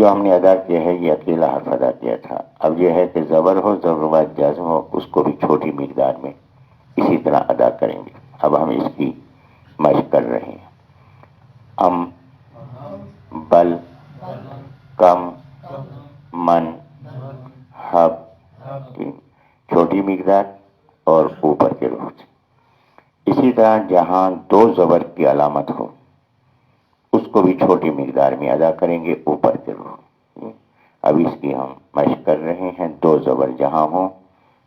جو ہم نے ادا کیا ہے یہ اکیلا حرف ادا کیا تھا. اب یہ ہے کہ زبر ہو، زبر کے بعد جزم ہو، اس کو بھی چھوٹی مقدار میں اسی طرح ادا کریں گے. اب ہم اس کی مشق کر رہے ہیں. ام، بل، کم، من، حب، چھوٹی مقدار اور اوپر کے رخ سے. اسی طرح جہاں دو زبر کی علامت ہو اس کو بھی چھوٹی مقدار میں ادا کریں گے اوپر کے رخ. اب اس کی ہم مشق کر رہے ہیں. دو زبر جہاں ہوں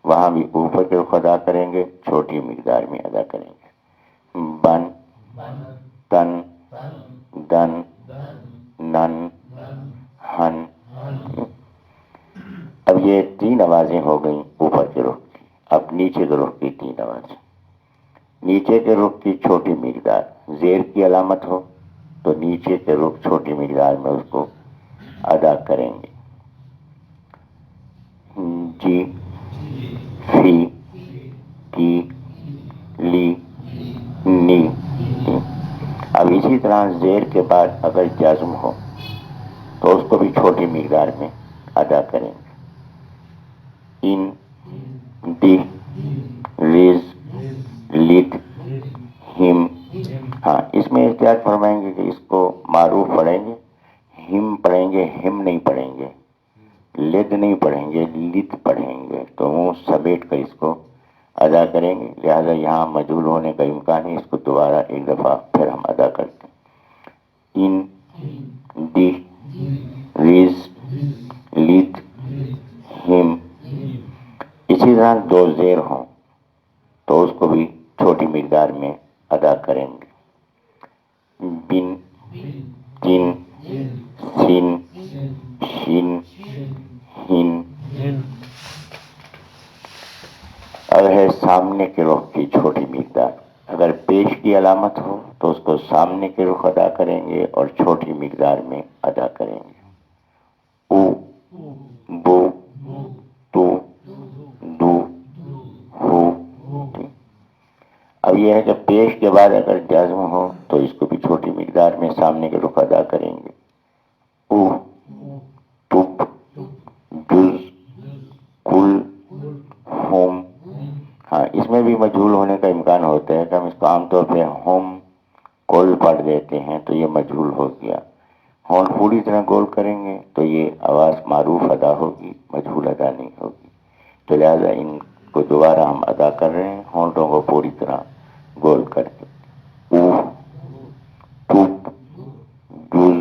وہاں بھی اوپر کے رخ ادا کریں گے، چھوٹی مقدار میں ادا کریں گے. بن، تن، دن، نن، ہن. اب یہ تین آوازیں ہو گئیں اوپر کے رخ کی. اب نیچے کے رخ کی تین آوازیں. نیچے کے رخ کی چھوٹی مقدار، زیر کی علامت ہو تو نیچے کے رخ چھوٹی مقدار میں اس کو ادا کریں گے. جی، فی، کی، لی، نی. اب اسی طرح زیر کے بعد اگر جزم ہو تو اس کو بھی چھوٹی مقدار میں ادا کریں گے. ان، دی، ریز، لد، ہم. ہاں اس میں احتیاط فرمائیں گے کہ اس کو معروف پڑھیں گے، ہم پڑھیں گے، ہم نہیں پڑھیں گے. لد نہیں پڑھیں گے، لد پڑھیں گے. تو وہ سمیٹ کر اس کو ادا کریں گے. لہذا یہاں مجہول ہونے کا امکان ہے. اس کو دوبارہ ایک دفعہ پھر ہم ادا کرتے ہیں. ان، دی، ریز، لد، ہم. اسی طرح دو زیر ہوں تو اس کو بھی چھوٹی مقدار میں ادا کریں گے. بن، تن، سن، شن، ہن. اب ہے سامنے کے رخ کی چھوٹی مقدار. اگر پیش کی علامت ہو تو اس کو سامنے کے رخ ادا کریں گے اور چھوٹی مقدار میں ادا کریں گے. او، بو، تو، دو، ہو. اب یہ ہے کہ پیش کے بعد اگر جزم ہو تو اس کو بھی چھوٹی مقدار میں سامنے کے رخ ادا کریں گے. او، ٹپ، جز، کل، ہوم. ہاں اس میں بھی مجہول ہونے کا امکان ہوتا ہے کہ ہم اس کو عام طور پہ ہوم کل پڑھ دیتے ہیں تو یہ مجہول ہو گیا. ہون پوری طرح گول کریں گے تو یہ آواز معروف ادا ہوگی، مجہول ادا نہیں ہوگی. تو لہٰذا ان کو دوبارہ ہم ادا کر رہے ہیں ہونٹوں کو پوری طرح گول کر کے. او، ٹپ، جز،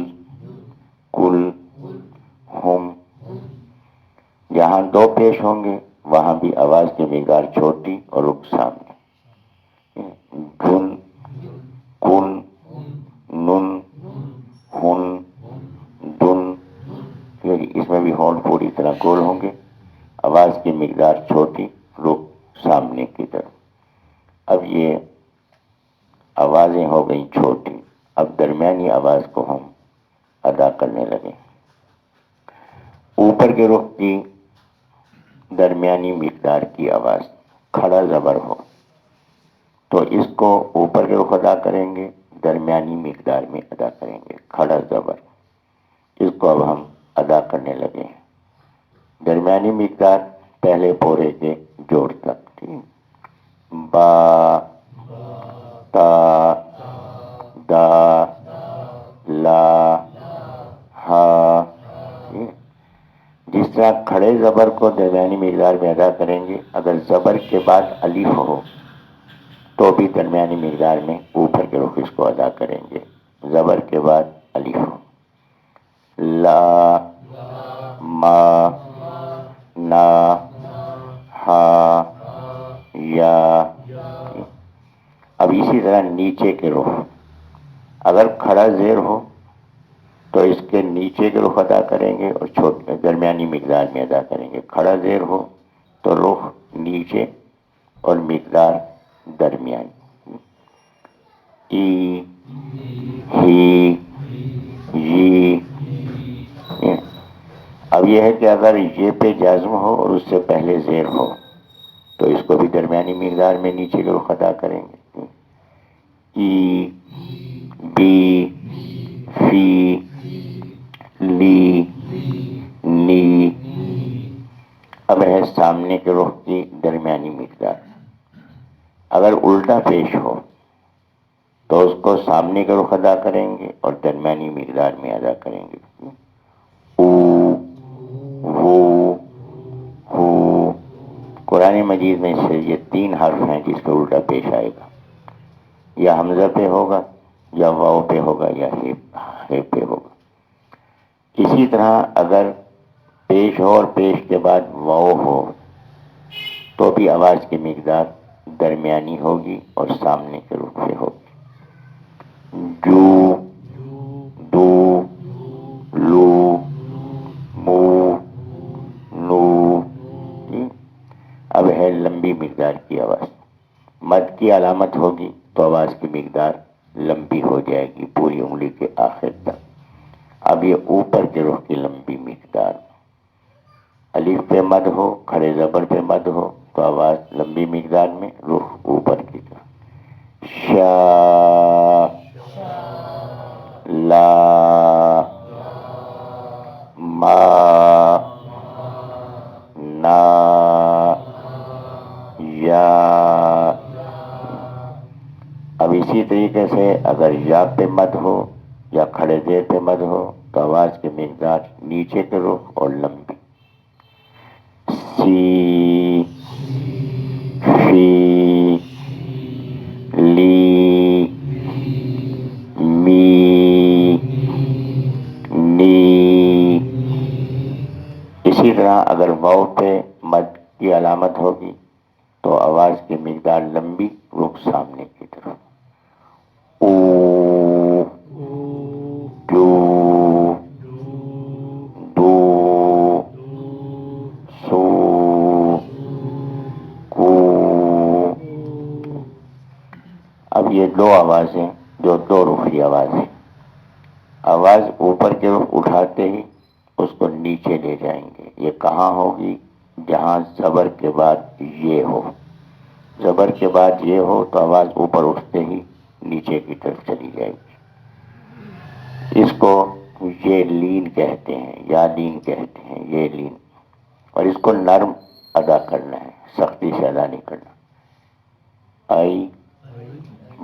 کل، ہوم. جہاں دو پیش ہوں گے وہاں بھی آواز کی مقدار چھوٹی اور رخ سامنے. جن، کن، نن، ہن، دن. اس میں بھی ہونٹ پوری طرح گول ہوں گے، آواز کی مقدار چھوٹی، رخ سامنے کی طرف. اب یہ آوازیں ہو گئیں چھوٹی. اب درمیانی آواز کو ہم ادا کرنے لگے. اوپر کے رخ کی درمیانی مقدار کی آواز کھڑا زبر ہو تو اس کو اوپر کے رخ ادا کریں گے، درمیانی مقدار میں ادا کریں گے. کھڑا زبر، اس کو اب ہم ادا کرنے لگے ہیں. درمیانی مقدار پہلے پورے کے جوڑ تک. با، تا، دا، لا، ہا. جس طرح کھڑے زبر کو درمیانی مقدار میں ادا کریں گے، اگر زبر کے بعد الف ہو تو بھی درمیانی مقدار میں اوپر کے رخ اس کو ادا کریں گے. زبر کے بعد الف ہو. لا، ما، نا، ہا، یا. اب اسی طرح نیچے کے رخ اگر کھڑا زیر ہو تو اس کے نیچے کے رخ ادا کریں گے اور چھوٹے درمیانی مقدار میں ادا کریں گے. کھڑا زیر ہو تو رخ نیچے اور مقدار درمیانی. ای، ہی، یی. اب یہ ہے کہ اگر یہ پہ جازم ہو اور اس سے پہلے زیر ہو تو اس کو بھی درمیانی مقدار میں نیچے کے رخ ادا کریں گے. ای، بی، فی، لی. سامنے کے رخ کی درمیانی مقدار. اگر الٹا پیش ہو تو اس کو سامنے کا رخ ادا کریں گے اور درمیانی مقدار میں ادا کریں گے. او وہ ہو. قرآن مجید میں سے یہ 3 حرف ہیں جس پہ الٹا پیش آئے گا. یا حمزہ پہ ہوگا، یا واو پہ ہوگا، یا ہے پہ ہوگا. اسی طرح اگر پیش ہو اور پیش کے بعد واو ہو تو بھی آواز کی مقدار درمیانی ہوگی اور سامنے کے رخ سے ہوگی. جو، دو، لو، مو، نو. اب ہے لمبی مقدار کی آواز. مد کی علامت ہوگی تو آواز کی مقدار لمبی ہو جائے گی پوری انگلی کے آخر تک. اب یہ اوپر کے رخ کی لمبی مقدار. الف پہ مد ہو، کھڑے زبر پہ مد ہو تو آواز لمبی مقدار میں، رخ اوپر کی طرف. شا، لا، ما، نا، یا. اب اسی طریقے سے اگر یا پہ مد ہو یا کھڑے زیر پہ مد ہو تو آواز کی مقدار نیچے کے رخ اور لمبی. سی، فی، لی، می، نی. اسی طرح اگر واو پہ مد کی علامت ہوگی تو آواز کی مقدار لمبی، رخ سامنے کی طرف. او، جو، دو، سو، کو. اب یہ 2 آوازیں جو 2 رخی آواز ہیں. آواز اوپر کی رخ اٹھاتے ہی اس کو نیچے لے جائیں گے. یہ کہاں ہوگی؟ جہاں زبر کے بعد یہ ہو. زبر کے بعد یہ ہو تو آواز اوپر اٹھتے ہی نیچے کی طرف چلی جائے گی. اس کو یہ لین کہتے ہیں، یا لین کہتے ہیں. یہ لین. اور اس کو نرم ادا کرنا ہے، سختی سے ادا نہیں کرنا. آئی،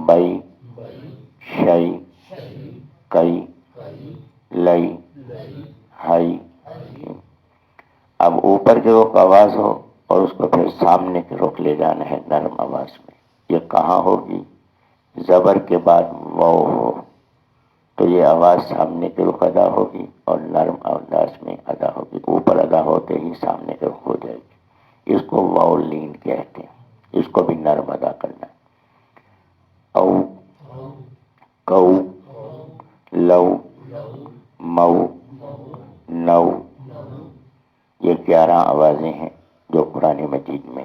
بئی، شئی، کئی، لئی، ہائی. اب اوپر کے رخ آواز ہو اور اس کو پھر سامنے کے رخ لے جانا ہے نرم آواز میں. یہ کہاں ہوگی؟ زبر کے بعد واو ہو تو یہ آواز سامنے کے رخ ادا ہوگی اور نرم انداز میں ادا ہوگی. اوپر ادا ہوتے ہی سامنے کے رخ ہو جائے گی. اس کو واو لین کہتے ہیں. اس کو بھی نرم ادا کرنا ہے. او، کو، لو، مو، نو. یہ 11 آوازیں ہیں جو قرآن مجید میں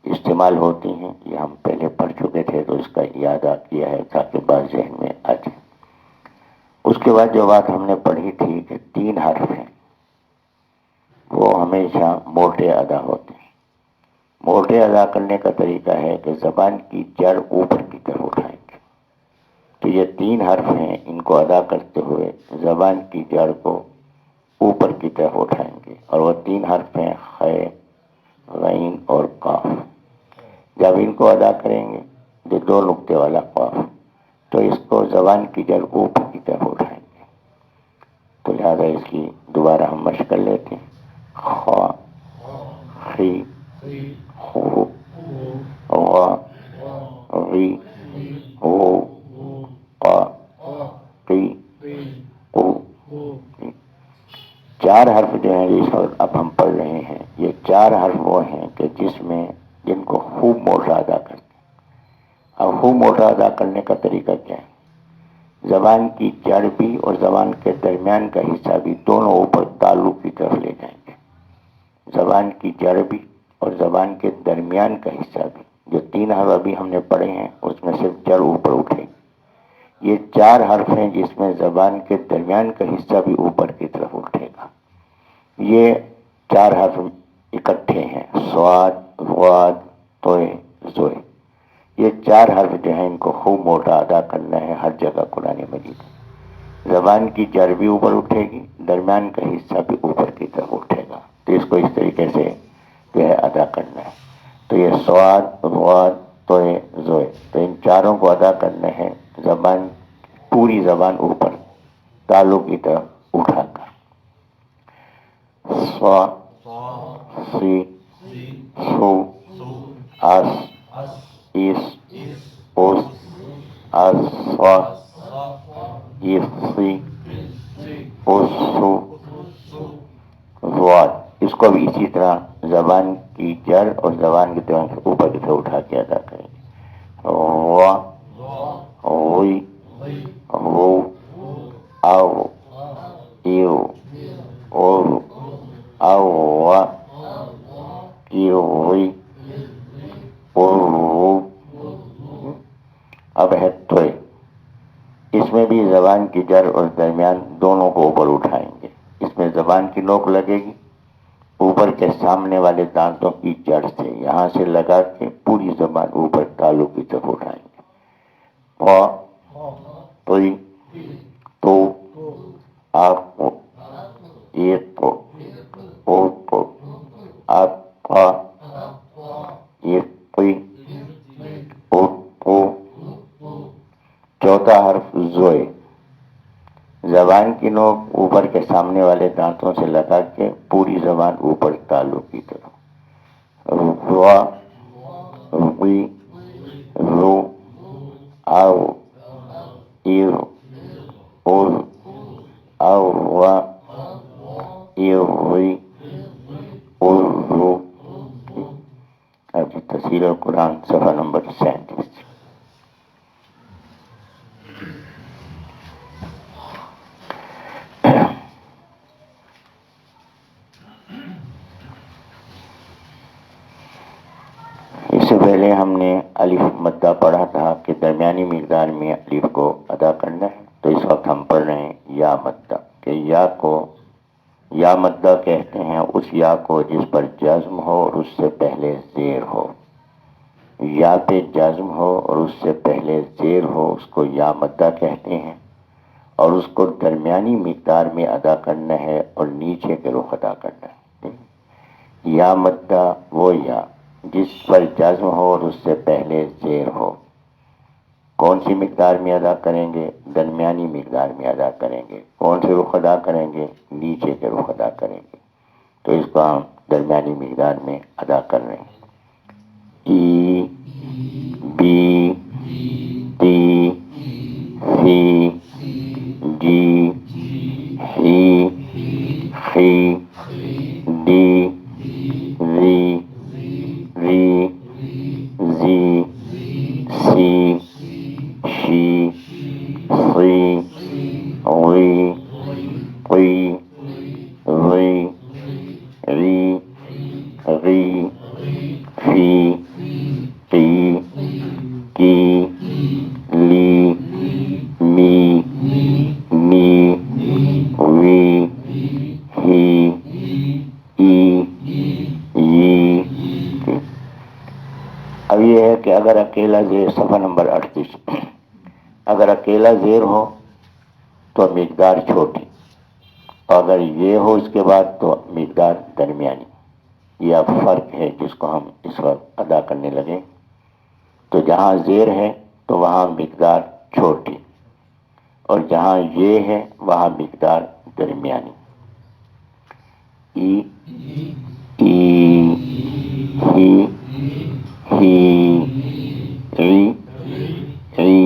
استعمال ہوتی ہیں. یہ ہم پہلے پڑھ چکے تھے تو اس کا یاد کیا ہے تاکہ بات ذہن میں آ جائے. اس کے بعد جو بات ہم نے پڑھی تھی کہ 3 حرف ہیں وہ ہمیشہ موٹے ادا ہوتے ہیں. موٹے ادا کرنے کا طریقہ ہے کہ زبان کی جڑ اوپر کی طرف اٹھائیں گے. تو یہ 3 حرف ہیں، ان کو ادا کرتے ہوئے زبان کی جڑ کو اوپر کی طرف اٹھائیں گے. اور وہ 3 حرف ہیں خ، غین اور قاف. جب ان کو ادا کریں گے جو 2 نقطے والا قاف تو اس کو زبان کی جڑ اوپر کی طرف اٹھائیں گے. تو لہٰذا اس کی دوبارہ ہم مشق کر لیتے ہیں. خا، خی، خو، غا، غی، غو، قا، قی، قو. 4 حرف جو ہیں اس وقت اب ہم پڑھ رہے ہیں، یہ 4 حرف وہ ہیں کہ جن کو خوب موٹا ادا کرتے ہیں. اب خوب موٹا ادا کرنے کا طریقہ کیا ہے؟ زبان کی جڑ بھی اور زبان کے درمیان کا حصہ بھی دونوں اوپر تالو کی طرف لے جائیں گے. زبان کی جڑ بھی اور زبان کے درمیان کا حصہ بھی. جو 3 حرف ابھی ہم نے پڑھے ہیں اس میں صرف جڑ اوپر اٹھے گی. یہ 4 حرف ہیں جس میں زبان کے درمیان کا حصہ بھی اوپر کی طرف اٹھے گا. یہ 4 حرف اکٹھے ہیں، صاد، غاد، طے، زوئے. یہ 4 حرف جو ہیں ان کو خوب موٹا ادا کرنا ہے ہر جگہ قرآن مجید. زبان کی جڑ بھی اوپر اٹھے گی، درمیان کا حصہ بھی اوپر کی طرف اٹھے گا. تو اس کو اس طریقے سے جو ہے ادا کرنا ہے. تو یہ سواد، غواد، توئے، زوئے، تو ان چاروں کو ادا کرنا ہے زبان، پوری زبان اوپر تالوں کی طرف اٹھا کر. سوا، سی، سو، آس، ایس، اوس، آس، سوا، ایس، سی، اوس، سو، زواد. اس کو بھی اسی طرح زبان کی جڑ اور زبان کی طرف اوپر کی طرف اٹھا کے ادا کریں گے. وا، وی، وو، آو، ایو، اور، آو، وا، ایو، وی، اور، وو. اب ہے توئے. اس میں بھی زبان کی جڑ اور درمیان دونوں کو اوپر اٹھائیں گے. اس میں زبان کی نوک لگے گی اوپر کے سامنے والے دانتوں کی جڑ سے، یہاں سے لگا کے پوری زبان اوپر تالوں کی طرف اٹھائیں گے. وا، توئی، تو، آپ کو، ایک کو، او کو، آپ کا، ایک کوئی، او کو. چوتھا حرف زوئے. زبان کی نوک اوپر کے سامنے والے دانتوں سے لگا کے پوری زبان اوپر تالوں کی طرف. روا، روی، رو، آو، ایو، اور، آو، وا، ایو، وی، اور، رو. ابھی تفسیر قرآن صفحہ نمبر 37. اس سے پہلے ہم نے الف مدہ پڑھا تھا کہ درمیانی مقدار میں الف کو ادا کرنا ہے. تو اس وقت ہم پڑھ رہے ہیں یا مدہ، کہ یا کو یا مدہ کہتے ہیں اس یا کو جس پر جزم ہو اور اس سے پہلے زیر ہو. یا پہ جزم ہو اور اس سے پہلے زیر ہو اس کو یا مدہ کہتے ہیں، اور اس کو درمیانی مقدار میں ادا کرنا ہے اور نیچے کے رخ ادا کرنا ہے. یا مدہ وہ یا جس پر جزم ہو اور اس سے پہلے زیر ہو. کون سی مقدار میں ادا کریں گے؟ درمیانی مقدار میں ادا کریں گے. کون سے رخ ادا کریں گے؟ نیچے کے رخ ادا کریں گے. تو اس کو ہم درمیانی مقدار میں ادا کر رہے ہیں. ای، بی، تی، سی، جی، ہی، خی، دی، ری، ری، زی، سی، شی، سی، وی، قی، وی، ری، غی، فی، قی، کی، لی، می، نی، وی، ہی، ای، ی. اب یہ ہے کہ اگر اکیلا زیر، صفحہ نمبر 38، اگر اکیلا زیر ہو تو مقدار چھوٹی، اور اگر یہ ہو اس کے بعد تو مقدار درمیانی. یہ اب فرق ہے جس کو ہم اس وقت ادا کرنے لگے. تو جہاں زیر ہے تو وہاں مقدار چھوٹی، اور جہاں یہ ہے وہاں مقدار درمیانی. ای، ای، ہی، ہی، ای، ای،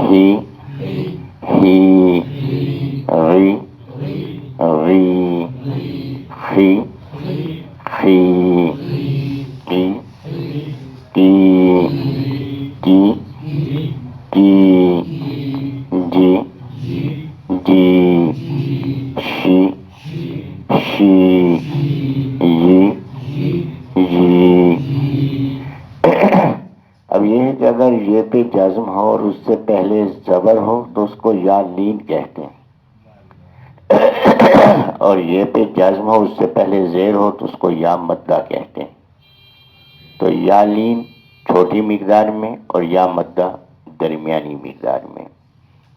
ہی، ہی، غی، غی، خی، خی، قی، قی، کی، کی، جی، جی، شی، شی، ی، ی. اب یہ ہے کہ اگر یہ پہ جزم ہو اور اس سے پہلے زبر ہو تو اس کو یا لین کہتے ہیں، اور یہ پہ جزم ہو اس سے پہلے زیر ہو تو اس کو یا مدہ کہتے ہیں. تو یا لین چھوٹی مقدار میں اور یا مدہ درمیانی مقدار میں.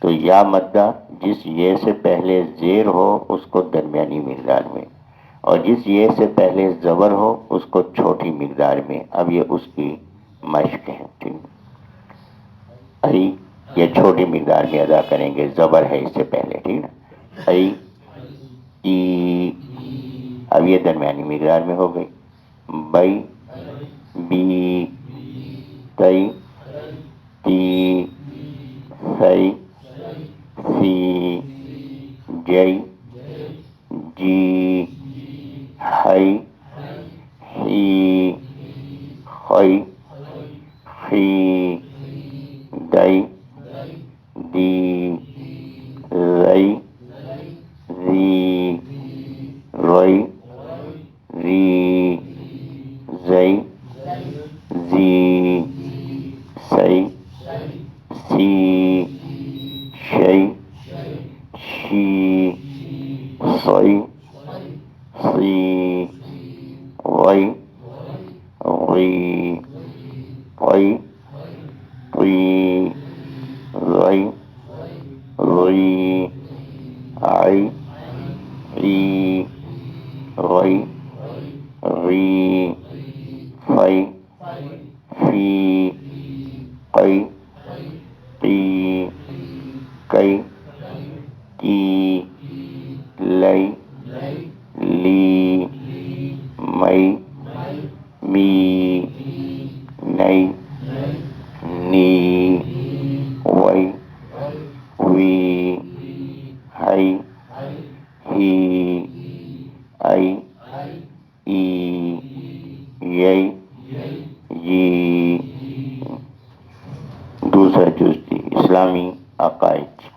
تو یا مدہ جس یہ سے پہلے زیر ہو اس کو درمیانی مقدار میں، اور جس یہ سے پہلے زبر ہو اس کو چھوٹی مقدار میں، اب یہ اس کی مشق ہے، ٹھیک، ای یہ چھوٹی مقدار میں ادا کریں گے، زبر ہے اس سے پہلے، ٹھیک نا، ای ای، اب یہ درمیانی مقدار میں ہو گئی، بئی بی تئی تی سی سی جئی جی ہئی ہی خئی خی دئی دی رئی ری روئی ری زئی زی سی سی شئی شی سوئی سی وئی غی قئی قی غئی غی عئی عی غئی غی فئی فی قئی قی کئی کی لئی لی مئی می نئی نی وئی وی ہئی ہی ائی ای یئی یی۔ دوسرا جزء اسلامی عقائد۔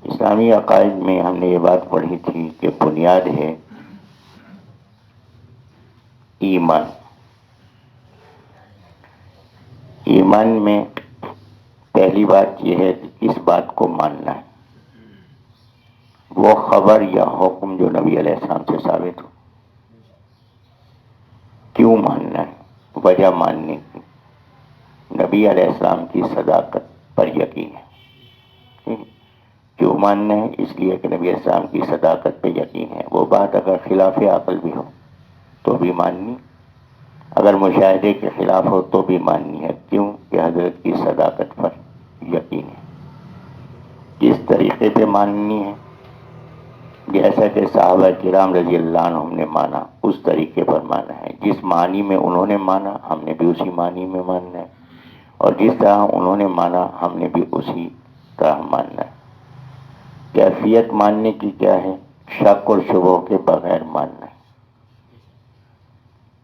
اسلامی عقائد میں ہم نے یہ بات پڑھی تھی کہ بنیاد ہے ایمان۔ ایمان میں پہلی بات یہ ہے کہ کس بات کو ماننا ہے، وہ خبر یا حکم جو نبی علیہ السلام سے ثابت ہو، کیوں ماننا ہے، وجہ ماننے کی، نبی علیہ السلام کی صداقت پر یقین ہے، کیوں ماننا ہے، اس لیے کہ نبی علیہ السلام کی صداقت پہ یقین ہے، وہ بات اگر خلاف عقل بھی ہو تو بھی ماننی، اگر مشاہدے کے خلاف ہو تو بھی ماننی ہے، کیوں کہ حضرت کی صداقت پر یقین ہے۔ کس طریقے پہ ماننی ہے، جیسا کہ صحابہ کرام رضی اللہ عنہم نے مانا اس طریقے پر مانا ہے، جس معنی میں انہوں نے مانا ہم نے بھی اسی معنی میں ماننا ہے، اور جس طرح انہوں نے مانا ہم نے بھی اسی طرح ماننا ہے۔ کیفیت ماننے کی کیا ہے، شک اور شبہ کے بغیر ماننا ہے،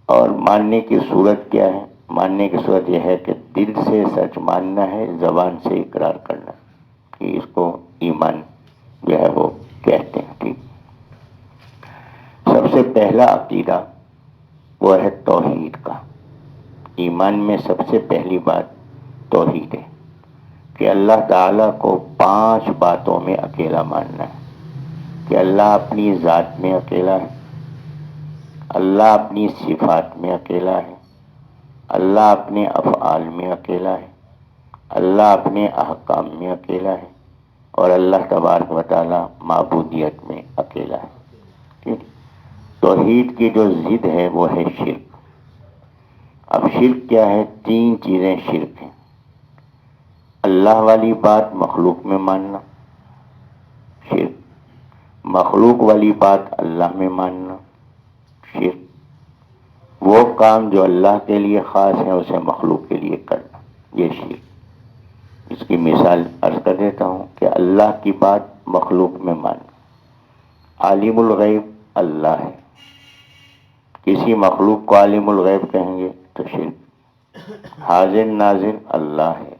اور ماننے کی صورت کیا ہے، ماننے کی صورت یہ ہے کہ دل سے سچ ماننا ہے، زبان سے اقرار کرنا ہے، کہ اس کو ایمان جو ہے وہ کہتے ہیں۔ ٹھیک، سب سے پہلا عقیدہ وہ ہے توحید کا۔ ایمان میں سب سے پہلی بات توحید ہے، کہ اللہ تعالیٰ کو 5 باتوں میں اکیلا ماننا ہے، کہ اللہ اپنی ذات میں اکیلا ہے، اللہ اپنی صفات میں اکیلا ہے، اللہ اپنے افعال میں اکیلا ہے، اللہ اپنے احکام میں اکیلا ہے، اور اللہ تبارک و تعالی معبودیت میں اکیلا ہے۔ ٹھیک، توحید کی جو ضد ہے وہ ہے شرک۔ اب شرک کیا ہے، 3 چیزیں شرک ہیں، اللہ والی بات مخلوق میں ماننا شرک، مخلوق والی بات اللہ میں ماننا شرک، وہ کام جو اللہ کے لیے خاص ہے اسے مخلوق کے لیے کرنا یہ شرک۔ اس کی مثال عرض کر دیتا ہوں کہ اللہ کی بات مخلوق میں ماننا، عالم الغیب اللہ ہے، کسی مخلوق کو عالم الغیب کہیں گے تو شرک۔ حاضر ناظر اللہ ہے،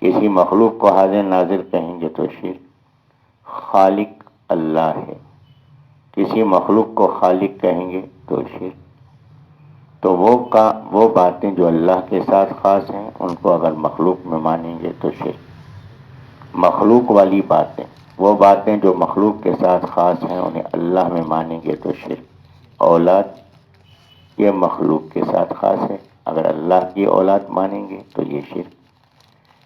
کسی مخلوق کو حاضر ناظر کہیں گے تو شرک۔ خالق اللہ ہے، کسی مخلوق کو خالق کہیں گے تو شرک۔ تو وہ باتیں جو اللہ کے ساتھ خاص ہیں ان کو اگر مخلوق میں مانیں گے تو شرک۔ مخلوق والی باتیں، وہ باتیں جو مخلوق کے ساتھ خاص ہیں انہیں اللہ میں مانیں گے تو شرک۔ اولاد یہ مخلوق کے ساتھ خاص ہے، اگر اللہ کی اولاد مانیں گے تو یہ شرک۔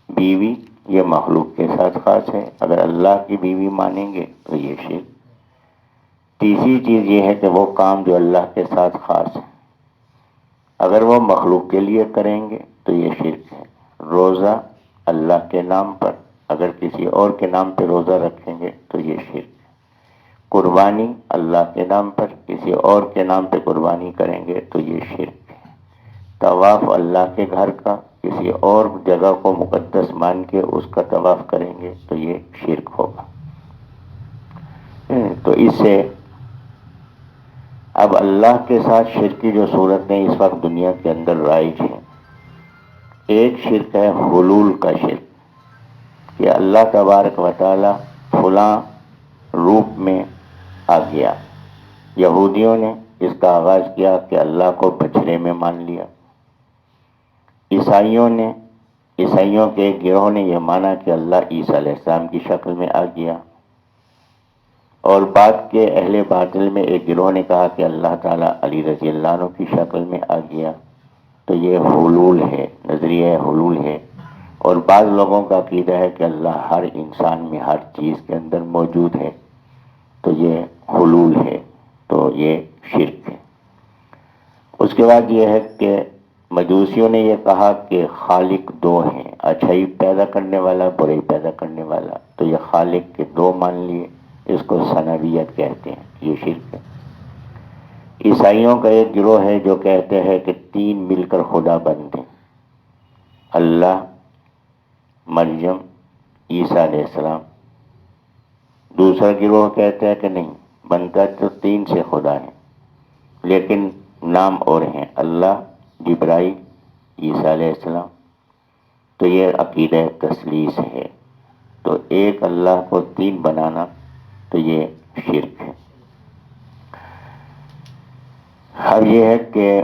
بیوی یہ مخلوق کے ساتھ خاص ہے، اگر اللہ کی بیوی مانیں گے تو یہ شرک۔ تیسری چیز یہ ہے کہ وہ کام جو اللہ کے ساتھ خاص ہے، اگر وہ مخلوق کے لیے کریں گے تو یہ شرک ہے۔ روزہ اللہ کے نام پر، اگر کسی اور کے نام پہ روزہ رکھیں گے تو یہ شرک ہے۔ قربانی اللہ کے نام پر کسی اور کے نام پہ قربانی کریں گے تو یہ شرک ہے۔ طواف اللہ کے گھر کا کسی اور جگہ کو مقدس مان کے اس کا طواف کریں گے تو یہ شرک ہوگا۔ تو اس سے اب اللہ کے ساتھ شرک کی جو صورتیں اس وقت دنیا کے اندر رائج ہیں، ایک شرک ہے حلول کا شرک، کہ اللہ تبارک و تعالی فلاں روپ میں آ گیا۔ یہودیوں نے اس کا آغاز کیا کہ اللہ کو بچڑے میں مان لیا۔ عیسائیوں کے ایک گروہ نے یہ مانا کہ اللہ عیسیٰ علیہ السلام کی شکل میں آ گیا، اور بعد کے اہل باطل میں ایک گروہ نے کہا کہ اللہ تعالیٰ علی رضی اللہ عنہ کی شکل میں آ گیا۔ تو یہ حلول ہے، نظریہ حلول ہے۔ اور بعض لوگوں کا عقیدہ ہے کہ اللہ ہر انسان میں، ہر چیز کے اندر موجود ہے، تو یہ حلول ہے، تو یہ شرک ہے۔ اس کے بعد یہ ہے کہ مجوسیوں نے یہ کہا کہ خالق دو ہیں، اچھائی پیدا کرنے والا، برائی پیدا کرنے والا، تو یہ خالق کے دو مان لیے، اس کو ثنویت کہتے ہیں، یہ شرک ہے۔ عیسائیوں کا ایک گروہ ہے جو کہتے ہیں کہ تین مل کر خدا بنتے ہیں، اللہ، مریم، عیسیٰ علیہ السلام۔ دوسرا گروہ کہتے ہیں کہ نہیں، بنتا تو تین سے خدا ہے لیکن نام اور ہیں، اللہ، جبرائیل، عیسیٰ علیہ السلام۔ تو یہ عقیدہ تثلیث ہے، تو ایک اللہ کو تین بنانا تو یہ شرک ہے۔ اب یہ ہے کہ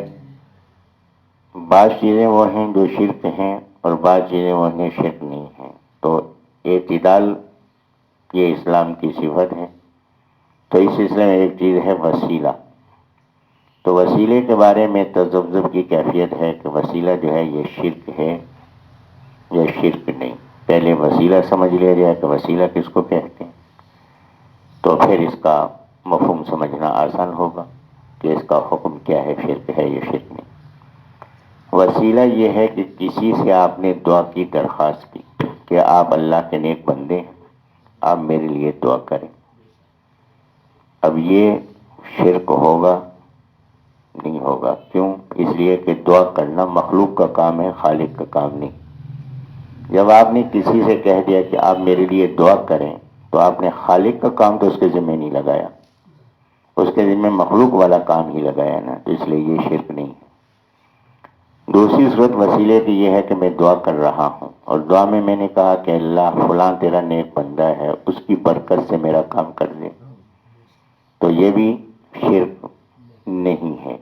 بعض چیزیں وہ ہیں جو شرک ہیں اور بعض چیزیں وہ ہیں شرک نہیں ہیں، تو اعتدال یہ اسلام کی صفت ہے۔ تو اس سلسلے میں ایک چیز ہے وسیلہ۔ تو وسیلے کے بارے میں تذبذب کی کیفیت ہے کہ وسیلہ جو ہے یہ شرک ہے یا شرک نہیں۔ پہلے وسیلہ سمجھ لیا جائے کہ وسیلہ کس کو کہتے ہیں، تو پھر اس کا مفہوم سمجھنا آسان ہوگا کہ اس کا حکم کیا ہے، شرک ہے یا شرک نہیں۔ وسیلہ یہ ہے کہ کسی سے آپ نے دعا کی، درخواست کی کہ آپ اللہ کے نیک بندے ہیں، آپ میرے لیے دعا کریں۔ اب یہ شرک ہوگا؟ نہیں ہوگا۔ کیوں؟ اس لیے کہ دعا کرنا مخلوق کا کام ہے، خالق کا کام نہیں۔ جب آپ نے کسی سے کہہ دیا کہ آپ میرے لیے دعا کریں، تو آپ نے خالق کا کام تو اس کے ذمہ نہیں لگایا، اس کے ذمہ مخلوق والا کام ہی لگایا نا، تو اس لیے یہ شرک نہیں ہے۔ دوسری صورت وسیلے کی یہ ہے کہ میں دعا کر رہا ہوں اور دعا میں میں نے کہا کہ اللہ فلاں تیرا نیک بندہ ہے، اس کی برکت سے میرا کام کر دے، تو یہ بھی شرک نہیں ہے۔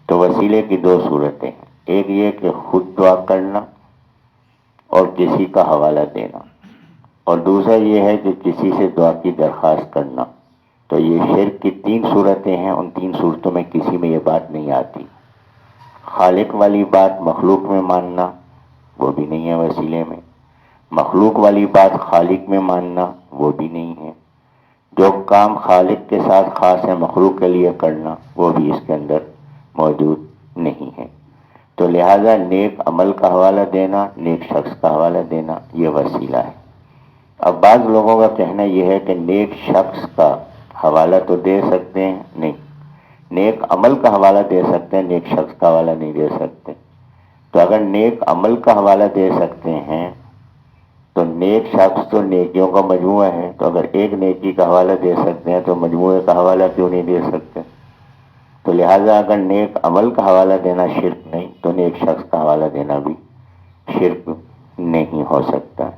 تو وسیلے کی دو صورتیں ہیں، ایک یہ کہ خود دعا کرنا اور کسی کا حوالہ دینا، اور دوسرا یہ ہے کہ کسی سے دعا کی درخواست کرنا۔ تو یہ شرک کی تین صورتیں ہیں، ان تین صورتوں میں کسی میں یہ بات نہیں آتی۔ خالق والی بات مخلوق میں ماننا وہ بھی نہیں ہے وسیلے میں، مخلوق والی بات خالق میں ماننا وہ بھی نہیں ہے، جو کام خالق کے ساتھ خاص ہے مخلوق کے لیے کرنا وہ بھی اس کے اندر موجود نہیں ہے۔ تو لہذا نیک عمل کا حوالہ دینا، نیک شخص کا حوالہ دینا، یہ وسیلہ ہے۔ اب بعض لوگوں کا کہنا یہ ہے کہ نیک شخص کا حوالہ تو دے سکتے ہیں، نہیں، نیک عمل کا حوالہ دے سکتے ہیں، نیک شخص کا حوالہ نہیں دے سکتے۔ تو اگر نیک عمل کا حوالہ دے سکتے ہیں تو نیک شخص تو نیکیوں کا مجموعہ ہے، تو اگر ایک نیکی کا حوالہ دے سکتے ہیں تو مجموعے کا حوالہ کیوں نہیں دے سکتے؟ تو لہٰذا اگر نیک عمل کا حوالہ دینا شرک نہیں تو نیک شخص کا حوالہ دینا بھی شرک نہیں ہو سکتا۔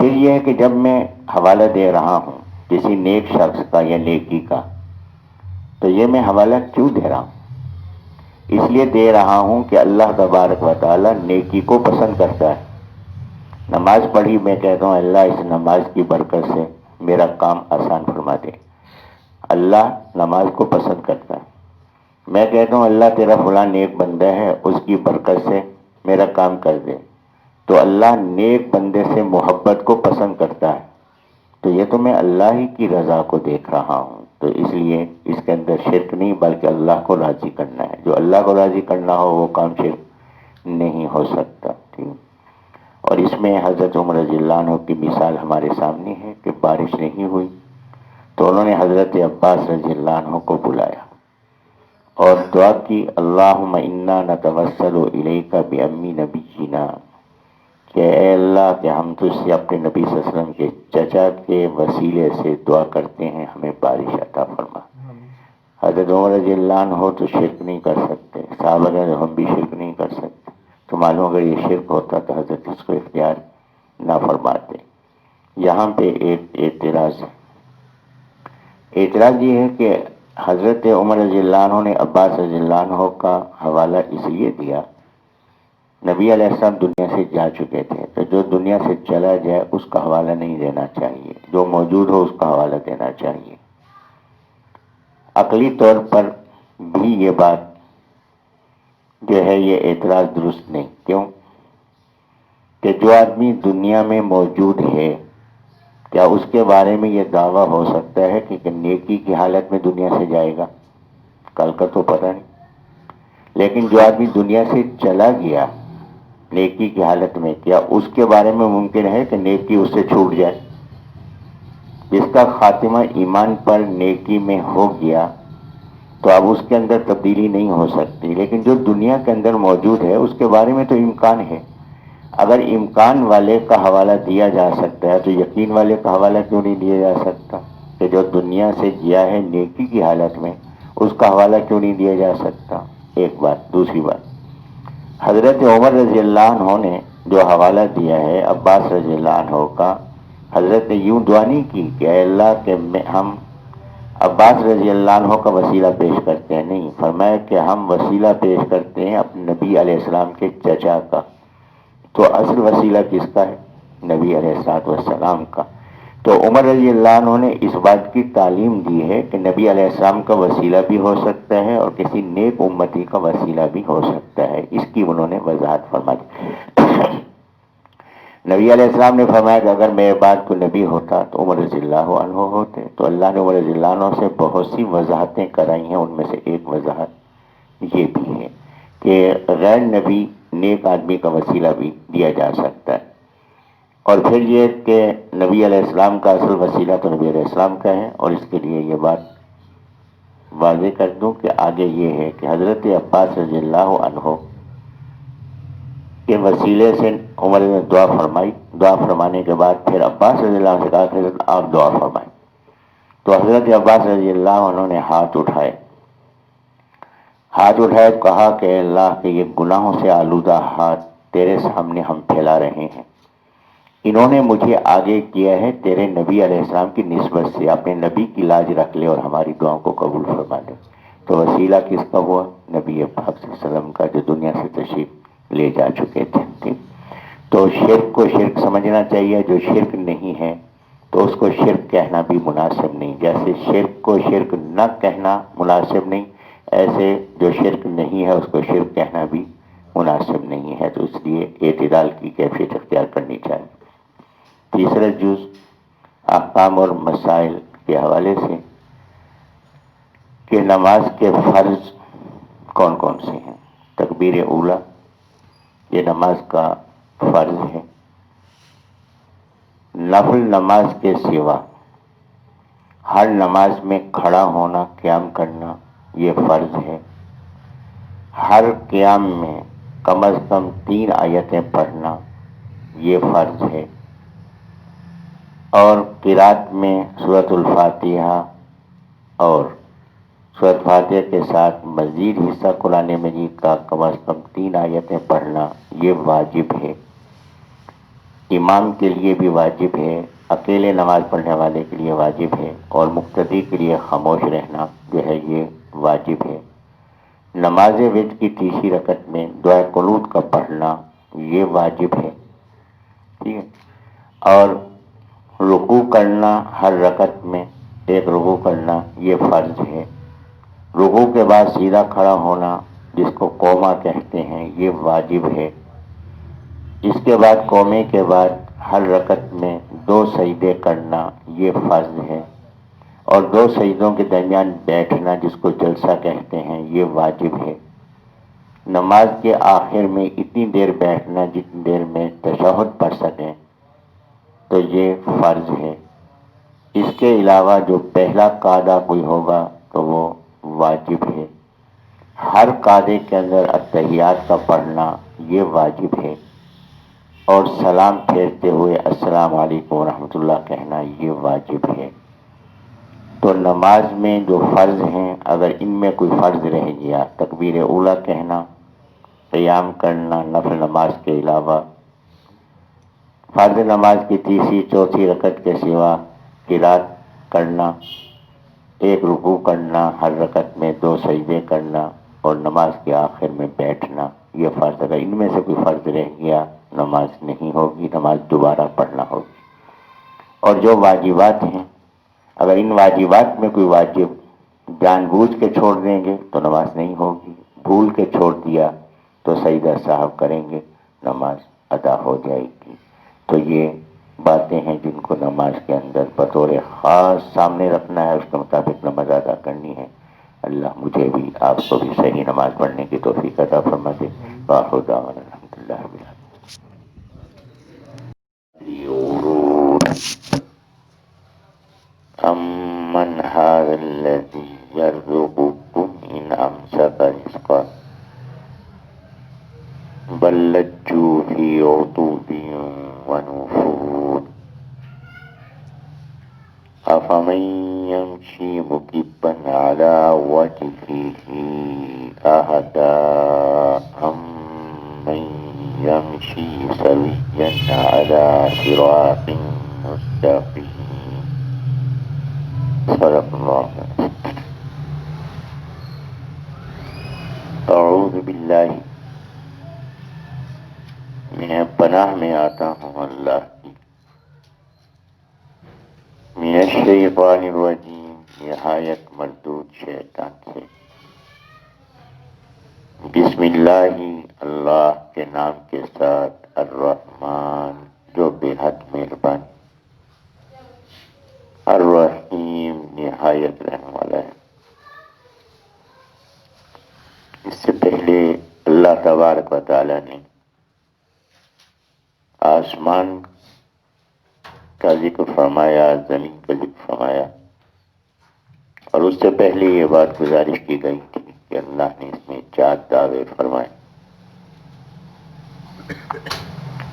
پھر یہ ہے کہ جب میں حوالہ دے رہا ہوں کسی نیک شخص کا یا نیکی کا، تو یہ میں حوالہ کیوں دے رہا ہوں؟ اس لیے دے رہا ہوں کہ اللہ تبارک و تعالی نیکی کو پسند کرتا ہے۔ نماز پڑھی، میں کہتا ہوں اللہ اس نماز کی برکت سے میرا کام آسان فرما دے، اللہ نماز کو پسند کرتا ہے۔ میں کہتا ہوں اللہ تیرا فلاں نیک بندہ ہے، اس کی برکت سے میرا کام کر دے، تو اللہ نیک بندے سے محبت کو پسند کرتا ہے، تو یہ تو میں اللہ ہی کی رضا کو دیکھ رہا ہوں، تو اس لیے اس کے اندر شرک نہیں بلکہ اللہ کو راضی کرنا ہے. جو اللہ کو راضی کرنا ہو وہ کام شرک نہیں ہو سکتا. اور اس میں حضرت عمر رضی اللہ عنہ کی مثال ہمارے سامنے ہے کہ بارش نہیں ہوئی تو انہوں نے حضرت عباس رضی اللہ عنہ کو بلایا اور دعا کی، اللہم انا نتوسل الیک بامی نبینا، کہ اے اللہ کہ ہم تجھ سے اپنے نبی صلی اللہ علیہ وسلم کے چچا کے وسیلے سے دعا کرتے ہیں ہمیں بارش عطا فرما. حضرت عمر رضی اللہ عنہ تو شرک نہیں کر سکتے، صحابہ نے ہم بھی شرک نہیں کر سکتے، تو معلوم اگر یہ شرک ہوتا تو حضرت اس کو اختیار نہ فرماتے. یہاں پہ ایک اعتراض ہے. اعتراض یہ ہے کہ حضرت عمر رضی اللہ عنہ نے عباس رضی اللہ عنہ کا حوالہ اس لیے دیا، نبی علیہ السلام دنیا سے جا چکے تھے، تو جو دنیا سے چلا جائے اس کا حوالہ نہیں دینا چاہیے، جو موجود ہو اس کا حوالہ دینا چاہیے. عقلی طور پر بھی یہ بات جو ہے یہ اعتراض درست نہیں. کیوں کہ جو آدمی دنیا میں موجود ہے کیا اس کے بارے میں یہ دعویٰ ہو سکتا ہے کہ نیکی کی حالت میں دنیا سے جائے گا؟ کل کا تو پتہ نہیں. لیکن جو آدمی دنیا سے چلا گیا نیکی کی حالت میں، کیا اس کے بارے میں ممکن ہے کہ نیکی اس سے چھوٹ جائے؟ جس کا خاتمہ ایمان پر نیکی میں ہو گیا تو اب اس کے اندر تبدیلی نہیں ہو سکتی. لیکن جو دنیا کے اندر موجود ہے اس کے بارے میں تو امکان ہے. اگر امکان والے کا حوالہ دیا جا سکتا ہے تو یقین والے کا حوالہ کیوں نہیں دیا جا سکتا؟ کہ جو دنیا سے گیا ہے نیکی کی حالت میں اس کا حوالہ کیوں نہیں دیا جا سکتا؟ ایک بات. دوسری بات، حضرت عمر رضی اللہ عنہ نے جو حوالہ دیا ہے عباس رضی اللہ عنہ کا، حضرت نے یوں دعا نہیں کی کہ اے اللہ کہ ہم عباس رضی اللہ عنہ کا وسیلہ پیش کرتے ہیں، نہیں، فرمایا کہ ہم وسیلہ پیش کرتے ہیں اپنے نبی علیہ السلام کے چچا کا. تو اصل وسیلہ کس کا ہے؟ نبی علیہ السلام کا. تو عمر رضی اللہ عنہ نے اس بات کی تعلیم دی ہے کہ نبی علیہ السلام کا وسیلہ بھی ہو سکتا ہے اور کسی نیک امتی کا وسیلہ بھی ہو سکتا ہے. اس کی انہوں نے وضاحت فرما دی. نبی علیہ السلام نے فرمایا کہ اگر میرے بعد کوئی نبی ہوتا تو عمر رضی اللہ عنہ ہوتے. تو اللہ نے عمر رضی اللہ عنہ سے بہت سی وضاحتیں کرائی ہیں، ان میں سے ایک وضاحت یہ بھی ہے کہ غیر نبی نیک آدمی کا وسیلہ بھی دیا جا سکتا ہے. اور پھر یہ کہ نبی علیہ السلام کا اصل وسیلہ تو نبی علیہ السلام کا ہے. اور اس کے لیے یہ بات واضح کر دوں کہ آگے یہ ہے کہ حضرت عباس رضی اللہ عنہ کے وسیلے سے عمر نے دعا فرمائی. دعا فرمانے کے بعد پھر عباس رضی اللہ عنہ سے کہا کہ حضرت آپ دعا فرمائیں. تو حضرت عباس رضی اللہ عنہ نے ہاتھ اٹھائے تو کہا کہ اے اللہ کہ یہ گناہوں سے آلودہ ہاتھ تیرے سامنے ہم پھیلا رہے ہیں. انہوں نے مجھے آگے کیا ہے تیرے نبی علیہ السلام کی نسبت سے، اپنے نبی کی لاج رکھ لے اور ہماری دعاؤں کو قبول فرما لے. تو وسیلہ کس کا ہوا؟ نبی پاک صلی اللہ علیہ وسلم کا، جو دنیا سے تشریف لے جا چکے تھے. تو شرک کو شرک سمجھنا چاہیے، جو شرک نہیں ہے تو اس کو شرک کہنا بھی مناسب نہیں. جیسے شرک کو شرک نہ کہنا مناسب نہیں، ایسے جو شرک نہیں ہے اس کو شرک کہنا بھی مناسب نہیں ہے. تو اس لیے اعتدال کی کیفیت اختیار کرنی چاہیے. تیسرا جز احکام اور مسائل کے حوالے سے کہ نماز کے فرض کون کون سے ہیں. تکبیر اولیٰ یہ نماز کا فرض ہے. نفل نماز کے سوا ہر نماز میں کھڑا ہونا، قیام کرنا یہ فرض ہے. ہر قیام میں کم از کم 3 آیتیں پڑھنا یہ فرض ہے. اور قرات میں سورۃ الفاتحہ اور سورۃ فاتحہ کے ساتھ مزید حصہ قرآن مجید کا کم از کم 3 آیتیں پڑھنا یہ واجب ہے. امام کے لیے بھی واجب ہے، اکیلے نماز پڑھنے والے کے لیے واجب ہے، اور مقتدی کے لیے خاموش رہنا جو ہے یہ واجب ہے. نماز وتر کی تیسری رکعت میں دعائے قنوت کا پڑھنا یہ واجب ہے. ٹھیک ہے. اور رکوع کرنا ہر رکعت میں ایک رکوع کرنا یہ فرض ہے. رکوع کے بعد سیدھا کھڑا ہونا جس کو قومہ کہتے ہیں یہ واجب ہے. اس کے بعد قومے کے بعد ہر رکعت میں 2 سجدے کرنا یہ فرض ہے، اور 2 سجدوں کے درمیان بیٹھنا جس کو جلسہ کہتے ہیں یہ واجب ہے۔ نماز کے آخر میں اتنی دیر بیٹھنا جتنی دیر میں تشہد پڑھ سکیں تو یہ فرض ہے۔ اس کے علاوہ جو پہلا قاعدہ کوئی ہوگا تو وہ واجب ہے۔ ہر قاعدے کے اندر اتحیات کا پڑھنا یہ واجب ہے، اور سلام پھیرتے ہوئے السلام علیکم ورحمۃ اللہ کہنا یہ واجب ہے۔ تو نماز میں جو فرض ہیں اگر ان میں کوئی فرض رہ گیا، تکبیر اولیٰ کہنا، قیام کرنا نفل نماز کے علاوہ، فرض نماز کی تیسری چوتھی رکعت کے سوا قرات کرنا، 1 رکوع کرنا، ہر رکعت میں 2 سجدے کرنا، اور نماز کے آخر میں بیٹھنا یہ فرض۔ اگر ان میں سے کوئی فرض رہ گیا نماز نہیں ہوگی، نماز دوبارہ پڑھنا ہوگی۔ اور جو واجبات ہیں اگر ان واجبات میں کوئی واجب جان بوجھ کے چھوڑ دیں گے تو نماز نہیں ہوگی، بھول کے چھوڑ دیا تو سجدہ سہو کریں گے، نماز ادا ہو جائے گی۔ تو یہ باتیں ہیں جن کو نماز کے اندر بطور خاص سامنے رکھنا ہے، اس کے مطابق نماز ادا کرنی ہے۔ اللہ مجھے بھی آپ کو بھی صحیح نماز پڑھنے کی توفیق عطا فرما دے۔ وآخر دعوانا الحمدللہ رب العالمین۔ أَمَّنْ هَذَا الَّذِي يَرْزُقُكُمْ إِنْ أَمْسَكَ رِزْقَهُ بَل لَّجُّوا فِي عُتُوٍّ وَنُفُورٍ أَفَمَن يَمْشِي مُكِبًّا عَلَى وَجْهِهِ أَهْدَىٰ أَمَّن يَمْشِي سَوِيًّا عَلَى صِرَاطٍ مُّسْتَقِيمٍ۔ صدق اللہ۔ اعوذ باللہ، میں پناہ میں آتا ہوں اللہ کی، من الشیطان الرجیم، نہایت مردود شیطان سے۔ بسم اللہ، اللہ کے نام کے ساتھ، الرحمن جو بے حد مہربان، الرحیم نہایت رحم والا ہے۔ اس سے پہلے اللہ تبارک و تعالی نے آسمان کا ذکر فرمایا، زمین کا ذکر فرمایا، اور اس سے پہلے یہ بات گزارش کی گئی تھی کہ اللہ نے اس میں 4 دعوے فرمائے۔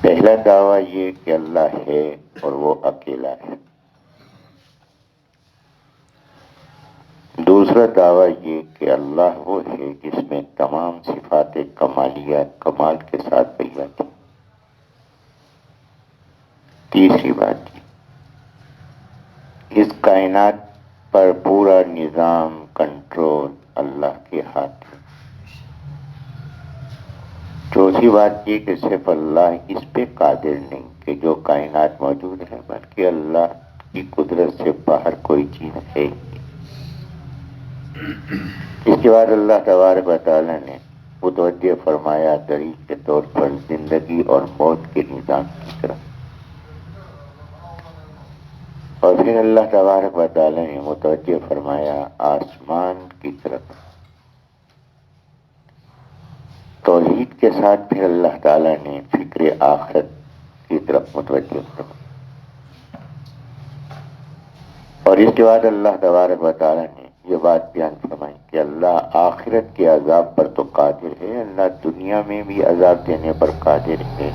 پہلا دعویٰ یہ کہ اللہ ہے اور وہ اکیلا ہے۔ دوسرا دعویٰ یہ کہ اللہ وہ ہے جس میں تمام صفات کمالیہ کمال کے ساتھ بیان تھی۔ تیسری بات اس کائنات پر پورا نظام کنٹرول اللہ کے ہاتھ ہے۔ چوتھی بات یہ کہ صرف اللہ اس پہ قادر نہیں کہ جو کائنات موجود ہے، بلکہ اللہ کی قدرت سے باہر کوئی چیز ہے ہی۔ اس کے بعد اللہ تبارک و تعالی نے متوجہ فرمایا دلیل کے طور پر زندگی اور موت کے نظام کی طرف، اور پھر اللہ تبارک و تعالی نے متوجہ فرمایا آسمان کی طرف۔ توحید کے ساتھ پھر اللہ تعالی نے فکر آخرت کی طرف متوجہ فرمایا، اور اس کے بعد اللہ تبارک و تعالی نے یہ بات بیان فرمائی کہ اللہ آخرت کے عذاب پر تو قادر ہے، اللہ دنیا میں بھی عذاب دینے پر قادر ہے۔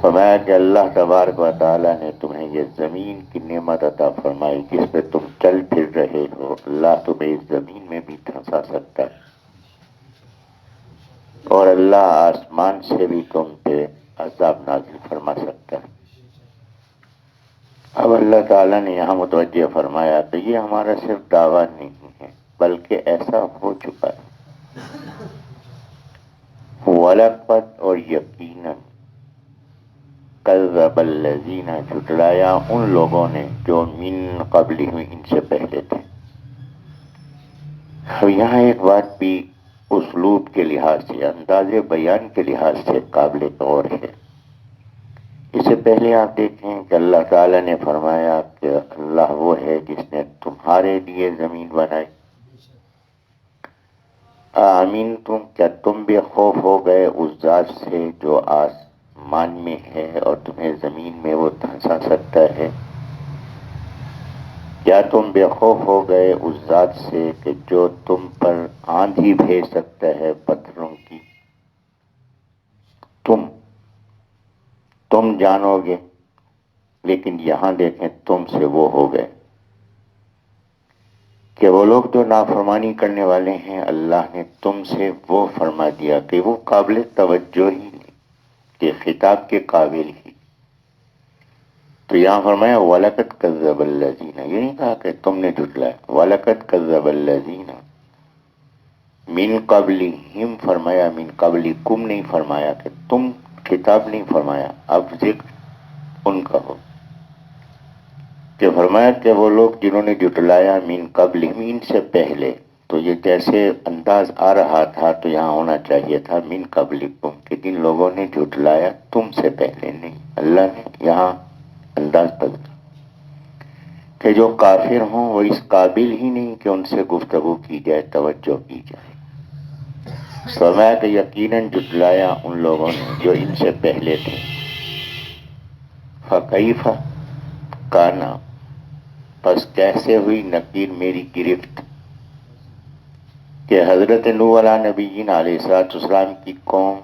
فرمایا کہ اللہ تبارک و تعالی نے تمہیں یہ زمین کی نعمت عطا فرمائی جس پہ تم چل پھر رہے ہو، اللہ تمہیں اس زمین میں بھی دھنسا سکتا ہے، اور اللہ آسمان سے بھی تم پہ عذاب نازل فرما سکتا ہے۔ اب اللہ تعالیٰ نے یہاں متوجہ فرمایا تو یہ ہمارا صرف دعویٰ نہیں ہے بلکہ ایسا ہو چکا ہے۔ وَلَقَدْ اور یقیناً کذب الذین جھٹلایا ان لوگوں نے جو من قبلہم ان سے پہلے تھے۔ اب یہاں ایک بات بھی اسلوب کے لحاظ سے، انداز بیان کے لحاظ سے قابل غور ہے۔ اس سے پہلے آپ دیکھیں کہ اللہ تعالیٰ نے فرمایا کہ اللہ وہ ہے جس نے تمہارے لیے زمین بنائی. آمین تم، کیا تم بے خوف ہو گئے اس ذات سے جو آسمان میں ہے اور تمہیں زمین میں وہ دھنسا سکتا ہے؟ کیا تم بے خوف ہو گئے اس ذات سے کہ جو تم پر آندھی بھیج سکتا ہے پتھروں کی؟ تم جانو گے، لیکن یہاں دیکھیں تم سے وہ ہو گئے کہ وہ لوگ جو نافرمانی کرنے والے ہیں، اللہ نے تم سے وہ فرما دیا کہ وہ قابل توجہ ہی نہیں، کہ خطاب کے قابل ہی. تو یہاں فرمایا وَلَقَدْ كَذَّبَ الَّذِينَ، یہ نہیں کہا کہ تم نے جھٹلایا. وَلَقَدْ كَذَّبَ الَّذِينَ من قبلہم، فرمایا من قبلکم نہیں فرمایا کہ تم، خطاب نہیں فرمایا. اب ذکر ان کا ہو کہ فرمایا کہ وہ لوگ جنہوں نے جھٹلایا من قبلہم، ان سے پہلے. تو یہ جیسے انداز آ رہا تھا تو یہاں ہونا چاہیے تھا من قبلکم، کہ جن لوگوں نے جھٹلایا تم سے پہلے. نہیں، اللہ نے یہاں انداز بدلا کہ جو کافر ہوں وہ اس قابل ہی نہیں کہ ان سے گفتگو کی جائے، توجہ کی جائے. فرمایا کہ یقیناً جھٹلایا ان لوگوں نے جو ان سے پہلے تھے. فَكَيْفَ كَانَ، پس کیسے ہوئی نکیر میری گرفت، کہ حضرت نوح علیہ نبیین علیہ السلام کی قوم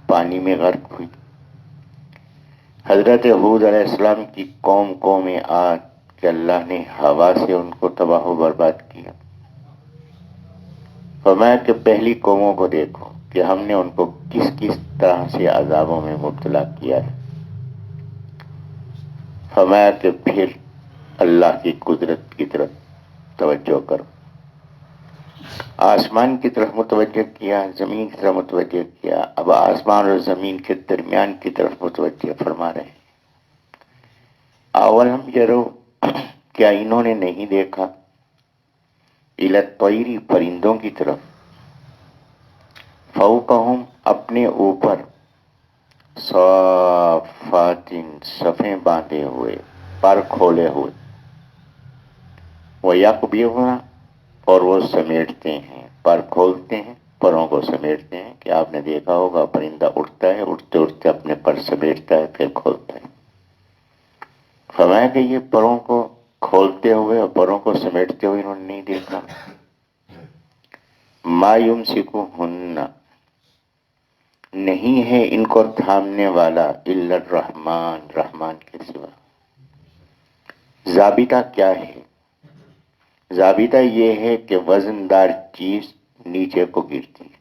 پانی میں غرق ہوئی، حضرت ہود علیہ السلام کی قوم عاد کہ اللہ نے ہوا سے ان کو تباہ و برباد کیا. فرمایا کہ پہلی قوموں کو دیکھو کہ ہم نے ان کو کس کس طرح سے عذابوں میں مبتلا کیا ہے. فرمایا کہ پھر اللہ کی قدرت کی طرف توجہ کرو. آسمان کی طرف متوجہ کیا، زمین کی طرف متوجہ کیا، اب آسمان اور زمین کے درمیان کی طرف متوجہ فرما رہے ہیں. اولم یرو، کیا انہوں نے نہیں دیکھا، الی الطیر، پرندوں کی طرف، فوقہم، اپنے اوپر، صافات، صفیں باندھے ہوئے، پر کھولے ہوئے، وَيَقْبِضْنَ، اور وہ سمیٹتے ہیں، پر کھولتے ہیں، پروں کو سمیٹتے ہیں. کہ آپ نے دیکھا ہوگا پرندہ اٹھتا ہے، اٹھتے اٹھتے اپنے پر سمیٹتا ہے پھر کھولتا ہے. فرمایا کہ یہ پروں کو کھولتے ہوئے اور پروں کو سمیٹتے ہوئے انہوں نے نہیں دیکھا. ما یمسکہن، نہیں ہے ان کو تھامنے والا، الا الرحمن، رحمان کے سوا. ضابطہ کیا ہے؟ ضابطہ یہ ہے کہ وزن دار چیز نیچے کو گرتی ہے.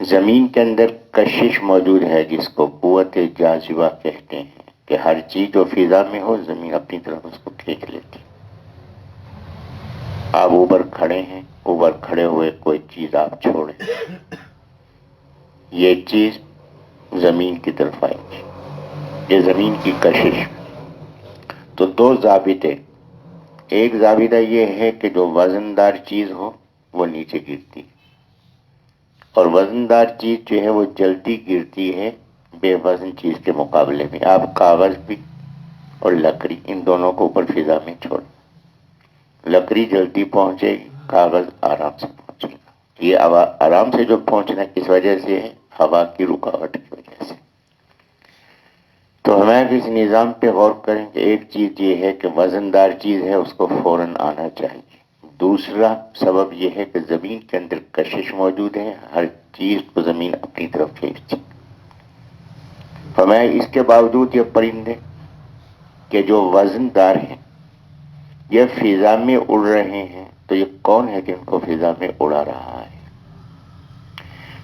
زمین کے اندر کشش موجود ہے جس کو قوت جاذبہ کہتے ہیں، کہ ہر چیز جو فضا میں ہو زمین اپنی طرف اس کو کھینچ لیتی. آپ اوپر کھڑے ہیں، اوپر کھڑے ہوئے کوئی چیز آپ چھوڑیں، یہ چیز زمین کی طرف آئے گی، یہ زمین کی کشش. تو دو ضابطے، ایک ضابطہ یہ ہے کہ جو وزندار چیز ہو وہ نیچے گرتی، اور وزندار چیز جو ہے وہ جلدی گرتی ہے بے وزن چیز کے مقابلے میں. آپ کاغذ بھی اور لکڑی، ان دونوں کو اوپر فضا میں چھوڑ، لکڑی جلدی پہنچے گی، کاغذ آرام سے پہنچے گا. یہ آرام سے جو پہنچنا کس وجہ سے ہے؟ ہوا کی رکاوٹ کی وجہ سے. تو ہمیں اس نظام پہ غور کریں کہ ایک چیز یہ ہے کہ وزندار چیز ہے اس کو فوراً آنا چاہیے. دوسرا سبب یہ ہے کہ زمین کے اندر کشش موجود ہے، ہر چیز کو زمین اپنی طرف کھینچتی. فرمایا اس کے باوجود یہ پرندے کہ جو وزندار ہیں یہ فضا میں اڑ رہے ہیں، تو یہ کون ہے کہ ان کو فضا میں اڑا رہا ہے؟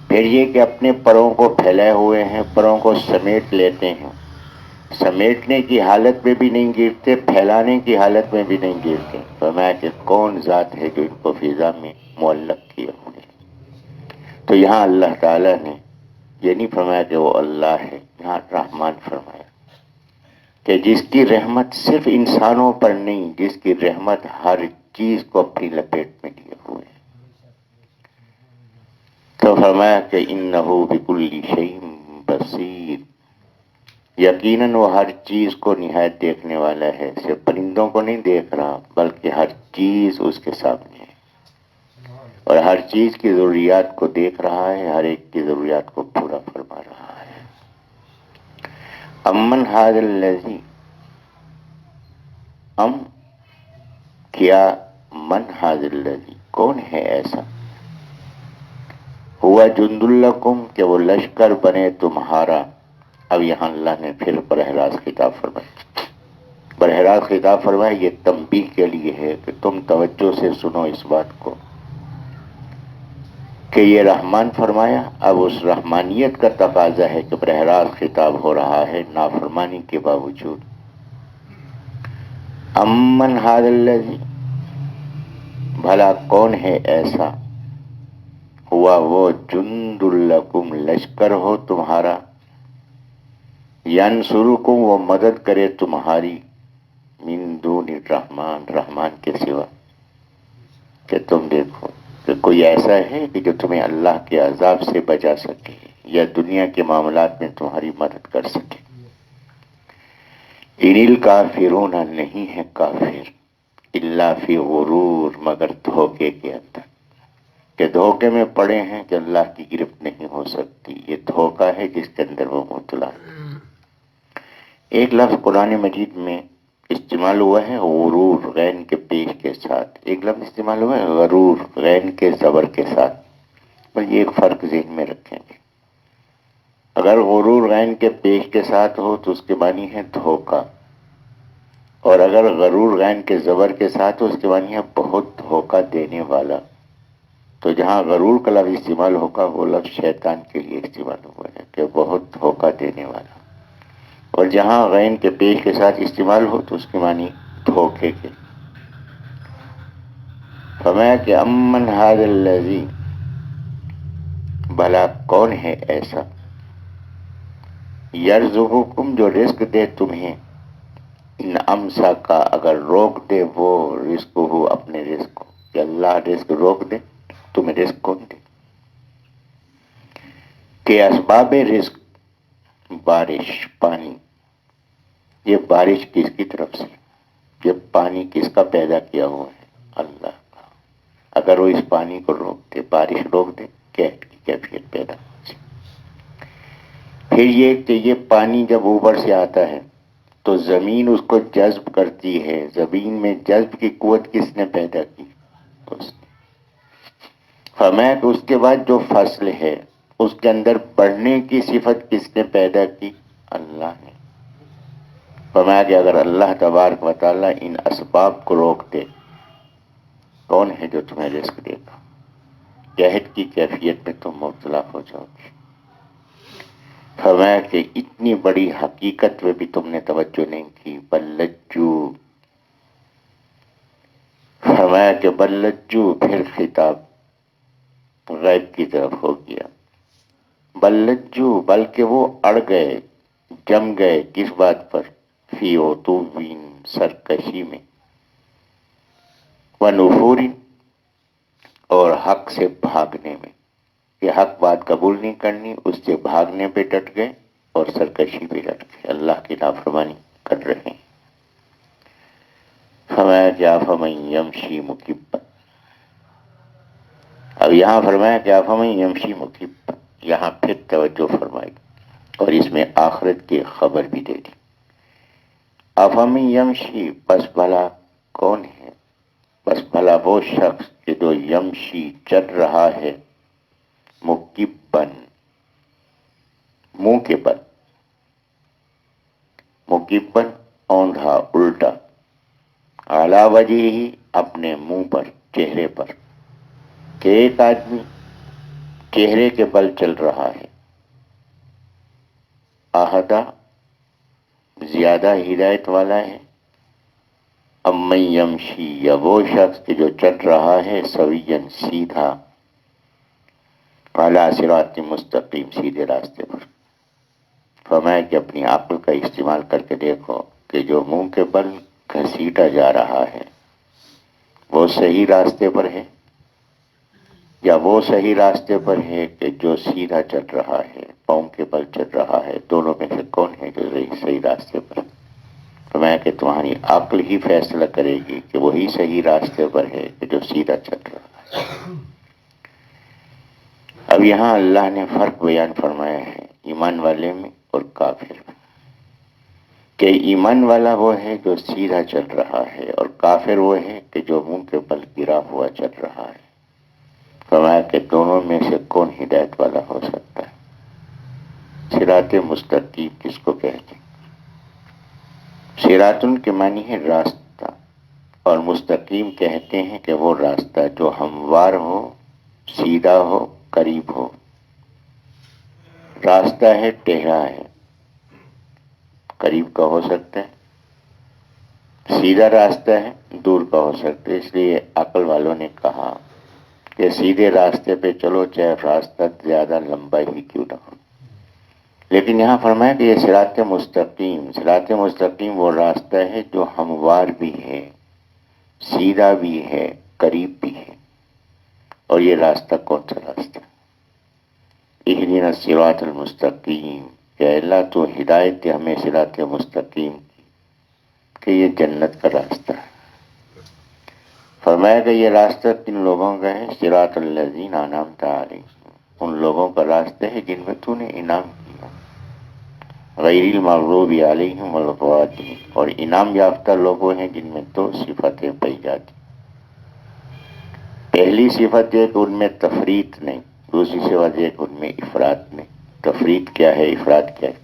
پھر یہ کہ اپنے پروں کو پھیلائے ہوئے ہیں، پروں کو سمیٹ لیتے ہیں، سمیٹنے کی حالت میں بھی نہیں گرتے، پھیلانے کی حالت میں بھی نہیں گرتے. فرمایا کہ کون ذات ہے جو ان کو فضا میں معلق کیے ہوئے. تو یہاں اللہ تعالیٰ نے یہ نہیں فرمایا کہ وہ اللہ ہے، یہاں رحمان فرمایا کہ جس کی رحمت صرف انسانوں پر نہیں، جس کی رحمت ہر چیز کو اپنی لپیٹ میں لیے ہوئے. تو فرمایا کہ انہ بکل شیء بصیر، یقیناً وہ ہر چیز کو نہایت دیکھنے والا ہے، صرف پرندوں کو نہیں دیکھ رہا بلکہ ہر چیز اس کے سامنے ہے، اور ہر چیز کی ضروریات کو دیکھ رہا ہے، ہر ایک کی ضروریات کو پورا فرما رہا ہے۔ امن ھذا الذی، ام کیا، من ھذا الذی، کون ہے ایسا، ہوا جند لکم، کہ وہ لشکر بنے تمہارا۔ اب یہاں اللہ نے پھر براہ راست خطاب فرمایا، براہ راست خطاب فرمایا، یہ تنبیہ کے لیے ہے کہ تم توجہ سے سنو اس بات کو کہ یہ رحمان فرمایا، اب اس رحمانیت کا تقاضا ہے کہ براہ راست خطاب ہو رہا ہے نافرمانی کے باوجود۔ امن ھذا الذی، بھلا کون ہے ایسا، ہوا وہ جند لکم، لشکر ہو تمہارا، ینصرکم، وہ مدد کرے تمہاری، من دون الرحمن، رحمان کے سوا۔ کہ تم دیکھو کہ کوئی ایسا ہے کہ جو تمہیں اللہ کے عذاب سے بچا سکے یا دنیا کے معاملات میں تمہاری مدد کر سکے۔ ان الکافرون، نہیں ہے کافر، الا فی غرور، مگر دھوکے کے اندر، کہ دھوکے میں پڑے ہیں کہ اللہ کی گرفت نہیں ہو سکتی، یہ دھوکہ ہے جس کے اندر وہ مبتلا ہے۔ ایک لفظ قرآن مجید میں استعمال ہوا ہے غرور، غین کے پیش کے ساتھ، ایک لفظ استعمال ہوا ہے غرور، غین کے زبر کے ساتھ، پر یہ ایک فرق ذہن میں رکھیں گے۔ اگر غرور غین کے پیش کے ساتھ ہو تو اس کے معنی ہے دھوکہ، اور اگر غرور غین کے زبر کے ساتھ ہو اس کے معنی ہے بہت دھوکہ دینے والا۔ تو جہاں غرور کا لفظ استعمال ہوگا وہ لفظ شیطان کے لیے استعمال ہوا ہے کہ بہت دھوکہ دینے والا، اور جہاں غین کے پیش کے ساتھ استعمال ہو تو اس کے معنی دھوکے کے۔ فرمایا کہ امن ھذا الذی، بھلا کون ہے ایسا، یرزقکم، جو رزق دے تمہیں، ان امسکا، اگر روک دے وہ رزق ہو، اپنے رزق کو، کہ اللہ رزق روک دے تمہیں رزق کون دے؟ کہ اسباب رزق، بارش، پانی، یہ بارش کس کی طرف سے، یہ پانی کس کا پیدا کیا ہوا ہے؟ اللہ کا۔ اگر وہ اس پانی کو روک دے، بارش روک دے، قحط کی کیفیت پیدا ہو جائے۔ پھر یہ کہ یہ پانی جب اوپر سے آتا ہے تو زمین اس کو جذب کرتی ہے، زمین میں جذب کی قوت کس نے پیدا کی؟ اس نے۔ فرمایا کہ اس کے بعد جو فصل ہے اس کے اندر بڑھنے کی صفت کس نے پیدا کی؟ اللہ نے۔ فرمایا کہ اگر اللہ تبارک و تعالیٰ ان اسباب کو روک دے، کون ہے جو تمہیں رزق دے گا؟ قحط کی کیفیت میں تم مبتلا ہو جاؤ گے۔ فرمایا کہ اتنی بڑی حقیقت میں بھی تم نے توجہ نہیں کی، بلجو، فرمایا کہ بلجو، پھر خطاب غیب کی طرف ہو گیا، بلجو، بلکہ وہ اڑ گئے، جم گئے، کس بات پر؟ فی عتوین، سرکشی میں، ونفور، اور حق سے بھاگنے میں، کہ حق بات قبول نہیں کرنی، اس سے بھاگنے پہ ڈٹ گئے اور سرکشی پہ ڈٹ گئے، اللہ کی نافرمانی کر رہے ہیں۔ فرمایا کہ افمن یمشی مکبا، اب یہاں فرمایا کہ افمن یمشی مکبا، یہاں پھر توجہ فرمائی اور اس میں آخرت کی خبر بھی دے دی۔ افمن یمشی، بس بھلا کون ہے، بس بھلا وہ شخص کہ جو یمشی، چل رہا ہے، مکبن، منہ کے بل، مکبن، اوندھا، الٹا، اعلیٰ وجہ ہی، اپنے منہ پر، چہرے پر، کہ ایک آدمی چہرے کے بل چل رہا ہے، اہدیٰ، زیادہ ہدایت والا ہے، امن یمشی، یا وہ شخص کہ جو چل رہا ہے، سویاً، سیدھا، اعلیٰ صراط مستقیم، سیدھے راستے پر۔ فرمایا کہ اپنی عقل کا استعمال کر کے دیکھو کہ جو منہ کے بل گھسیٹا جا رہا ہے وہ صحیح راستے پر ہے، یا وہ صحیح راستے پر ہے کہ جو سیدھا چل رہا ہے، پاؤں کے بل چل رہا ہے، دونوں میں سے کون ہے جو صحیح راستے پر؟ فرمایا کہ تمہاری عقل ہی فیصلہ کرے گی کہ وہی صحیح راستے پر ہے کہ جو سیدھا چل رہا ہے۔ اب یہاں اللہ نے فرق بیان فرمایا ہے ایمان والے میں اور کافر میں، کہ ایمان والا وہ ہے جو سیدھا چل رہا ہے اور کافر وہ ہے کہ جو منہ کے بل گرا ہوا چل رہا ہے۔ فرمایا کہ دونوں میں سے کون ہدایت والا ہو سکتا ہے؟ صراط مستقیم کس کو کہتے ہیں؟ صراطن کے معنی ہے راستہ، اور مستقیم کہتے ہیں کہ وہ راستہ جو ہموار ہو، سیدھا ہو، قریب ہو۔ راستہ ہے ٹیڑھا ہے، قریب کا ہو سکتا ہے، سیدھا راستہ ہے دور کا ہو سکتا ہے۔ اس لیے عقل والوں نے کہا کہ سیدھے راستے پہ چلو چاہے راستہ زیادہ لمبا ہی کیوں نہ ہو، لیکن یہاں فرمایا کہ یہ صراط مستقیم، صراط مستقیم وہ راستہ ہے جو ہموار بھی ہے، سیدھا بھی ہے، قریب بھی ہے۔ اور یہ راستہ کون سا راستہ؟ اہدنا الصراط المستقیم، کہ اللہ تو ہدایت دے ہمیں صراط مستقیم کی، کہ یہ جنت کا راستہ ہے۔ فرمایا کہ یہ راستہ کن لوگوں کا ہے؟ صراط الذین انعمت علیہم، ان لوگوں کا راستہ ہے جن میں تو نے انعام کیا، غیر المغضوب علیہم ولا الضالین، اور انعام یافتہ لوگ ہیں جن میں دو صفتیں پائی جاتی۔ پہلی صفت یہ کہ ان میں تفریط نہیں، دوسری صفت یہ کہ ان میں افراط نہیں۔ تفریط کیا ہے؟ افراط کیا ہے؟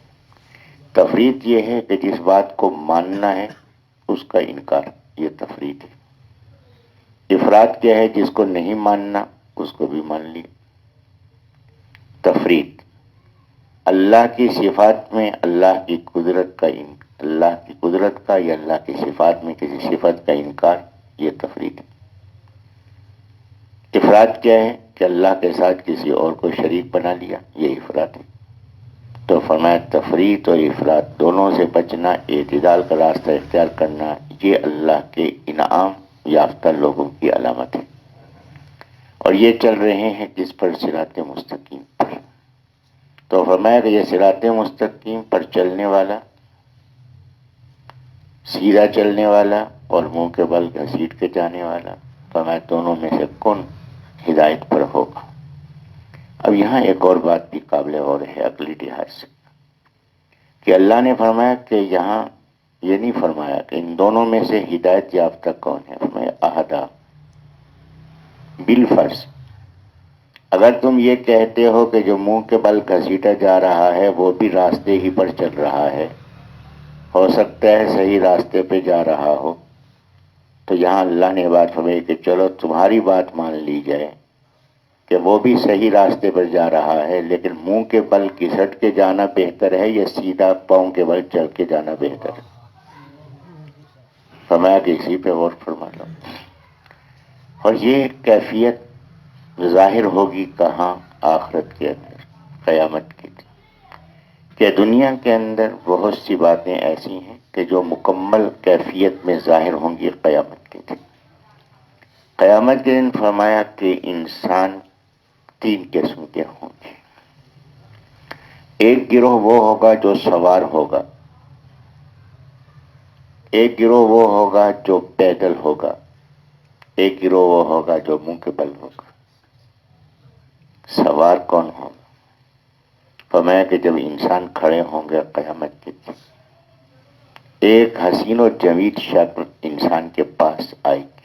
تفریط یہ ہے کہ جس بات کو ماننا ہے اس کا انکار، یہ تفریط ہے۔ افراط کیا ہے؟ جس کو نہیں ماننا اس کو بھی مان لی، تفریط۔ اللہ کی صفات میں اللہ کی قدرت کا اللہ کی قدرت کا یا اللہ کی صفات میں کسی صفت کا انکار، یہ تفریط ہے۔ افراط کیا ہے؟ کہ اللہ کے ساتھ کسی اور کو شریک بنا لیا، یہ افراط ہے۔ تو فرمایا تفریط اور افراط دونوں سے بچنا، اعتدال کا راستہ اختیار کرنا، یہ اللہ کے انعام یافتہ لوگوں کی علامت ہے، اور یہ چل رہے ہیں جس پر صراط مستقیم پر۔ تو فرمایا کہ یہ صراط مستقیم پر چلنے والا، سیدھا چلنے والا اور منہ کے بل گھسیٹ کے جانے والا، فرمایا دونوں میں سے کون ہدایت پر ہوگا؟ اب یہاں ایک اور بات بھی قابل غور ہے عقلی لحاظ سے، کہ اللہ نے فرمایا کہ یہاں یہ نہیں فرمایا کہ ان دونوں میں سے ہدایت یافتہ کون ہے، فرمایا اہدا بالفرض۔ اگر تم یہ کہتے ہو کہ جو منہ کے بل گھسیٹا جا رہا ہے وہ بھی راستے ہی پر چل رہا ہے، ہو سکتا ہے صحیح راستے پہ جا رہا ہو، تو یہاں اللہ نے بات فرمائی کہ چلو تمہاری بات مان لی جائے کہ وہ بھی صحیح راستے پر جا رہا ہے، لیکن منہ کے بل گھسٹ کے جانا بہتر ہے یا سیدھا پاؤں کے بل چل کے جانا بہتر ہے؟ فرمایا کہ اسی پہ غور فرما لو۔ اور یہ کیفیت ظاہر ہوگی کہاں؟ آخرت کے اندر، قیامت کے دن، کہ دنیا کے اندر بہت سی باتیں ایسی ہیں کہ جو مکمل کیفیت میں ظاہر ہوں گی قیامت کے دن۔ قیامت کے دن فرمایا کہ انسان تین قسم کے ہوں گے۔ ایک گروہ وہ ہوگا جو سوار ہوگا، ایک گروہ وہ ہوگا جو پیدل ہوگا، ایک گروہ وہ ہوگا جو منہ کے بل ہوگا۔ سوار کون ہوگا؟ فرمایا کہ جب انسان کھڑے ہوں گے قیامت کے دن، ایک حسین و جمیل شکل انسان کے پاس آئے گی،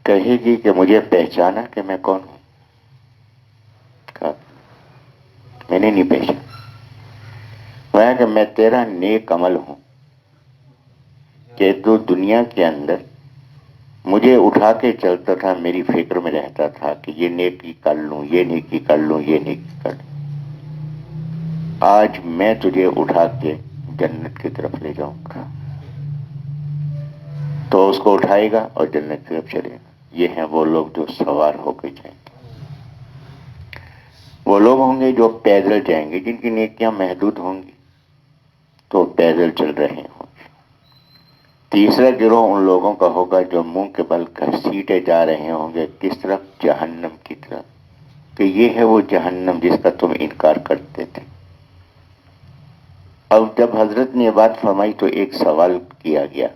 کہے گی کہ مجھے پہچانا کہ میں کون ہوں؟ کہا میں نے نہیں پہچانا۔ فرمایا کہ میں تیرا نیک عمل ہوں کہ تو دنیا کے اندر مجھے اٹھا کے چلتا تھا، میری فکر میں رہتا تھا کہ یہ نیکی کر لوں، یہ نیکی کر لوں، یہ نیکی کر لوں۔ آج میں تجھے اٹھا کے جنت کی طرف لے جاؤں گا۔ تو اس کو اٹھائے گا اور جنت کی طرف چلے گا۔ یہ ہیں وہ لوگ جو سوار ہو کے جائیں گے۔ وہ لوگ ہوں گے جو پیدل جائیں گے، جن کی نیکیاں محدود ہوں گی تو پیدل چل رہے ہوں گے۔ تیسرا گروہ ان لوگوں کا ہوگا جو منہ کے بل گھسیٹے جا رہے ہوں گے، کس طرف؟ جہنم کی طرف۔ کہ یہ ہے وہ جہنم جس کا تم انکار کرتے تھے. اب جب حضرت نے یہ بات فرمائی تو ایک سوال کیا گیا،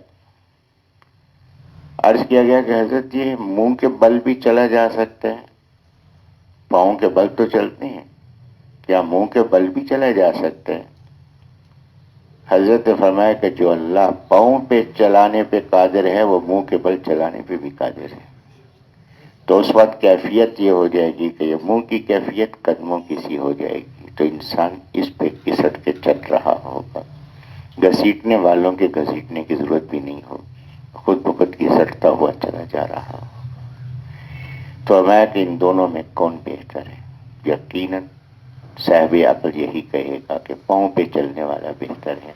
عرض کیا گیا کہ حضرت یہ منہ کے بل بھی چلا جا سکتا ہے؟ پاؤں کے بل تو چلتے ہیں، کیا منہ کے بل بھی چلا جا سکتے ہیں؟ حضرت نے فرمایا کہ جو اللہ پاؤں پہ چلانے پہ قادر ہے وہ منہ کے بل چلانے پہ بھی قادر ہے. تو اس وقت کیفیت یہ ہو جائے گی کہ یہ منہ کی کیفیت قدموں کی سی ہو جائے گی، تو انسان اس پہ گھسٹ کے چل رہا ہوگا، گھسیٹنے والوں کے گھسیٹنے کی ضرورت بھی نہیں ہوگی، خود بخود گھسٹتا ہوا چلا جا رہا ہو. تو میں کہ ان دونوں میں کون بہتر ہے؟ یقیناً صاحب عقل یہی کہے گا کہ پاؤں پہ چلنے والا بہتر ہے.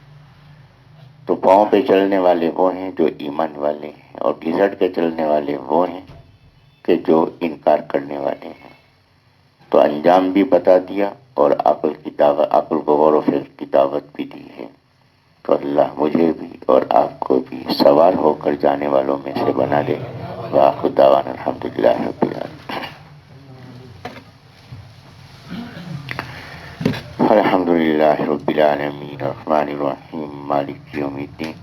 تو پاؤں پہ چلنے والے وہ ہیں جو ایمان والے ہیں، اور گھسٹ کے چلنے والے وہ ہیں کہ جو انکار کرنے والے ہیں. تو انجام بھی بتا دیا اور عقل کی دعوت، عقل کو غور و فکر کی دعوت بھی دی ہے. تو اللہ مجھے بھی اور آپ کو بھی سوار ہو کر جانے والوں میں سے بنا دے. وآخر دعوانا الحمدللہ رب العالمین. الحمدللہ رب العالمین الرحمن الرحیم مالک یوم الدین